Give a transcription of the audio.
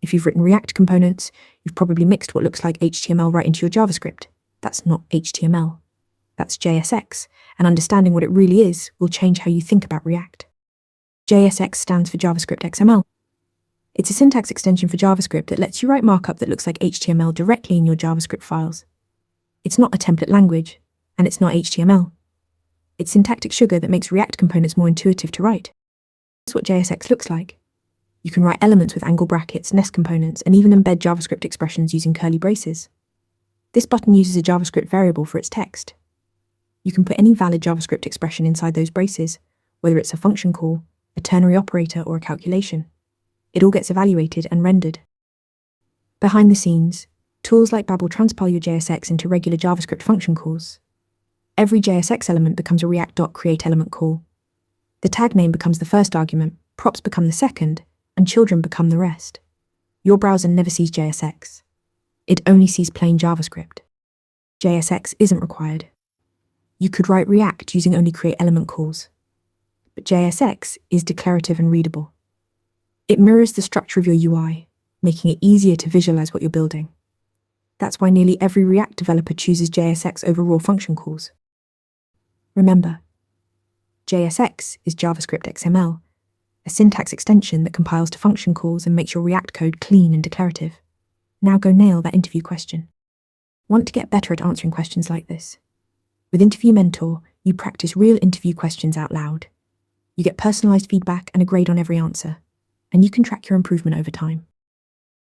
If you've written React components, you've probably mixed what looks like HTML right into your JavaScript. That's not HTML. That's JSX, and understanding what it really is will change how you think about React. JSX stands for JavaScript XML. It's a syntax extension for JavaScript that lets you write markup that looks like HTML directly in your JavaScript files. It's not a template language, and it's not HTML. It's syntactic sugar that makes React components more intuitive to write. That's what JSX looks like. You can write elements with angle brackets, nest components, and even embed JavaScript expressions using curly braces. This button uses a JavaScript variable for its text. You can put any valid JavaScript expression inside those braces, whether it's a function call, a ternary operator, or a calculation. It all gets evaluated and rendered. Behind the scenes, tools like Babel transpile your JSX into regular JavaScript function calls. Every JSX element becomes a React.createElement call. The tag name becomes the first argument, props become the second, and children become the rest. Your browser never sees JSX. It only sees plain JavaScript. JSX isn't required. You could write React using only createElement calls. But JSX is declarative and readable. It mirrors the structure of your UI, making it easier to visualize what you're building. That's why nearly every React developer chooses JSX over raw function calls. Remember, JSX is JavaScript XML, a syntax extension that compiles to function calls and makes your React code clean and declarative. Now go nail that interview question. Want to get better at answering questions like this? With Interview Mentor, you practice real interview questions out loud. You get personalized feedback and a grade on every answer, and you can track your improvement over time.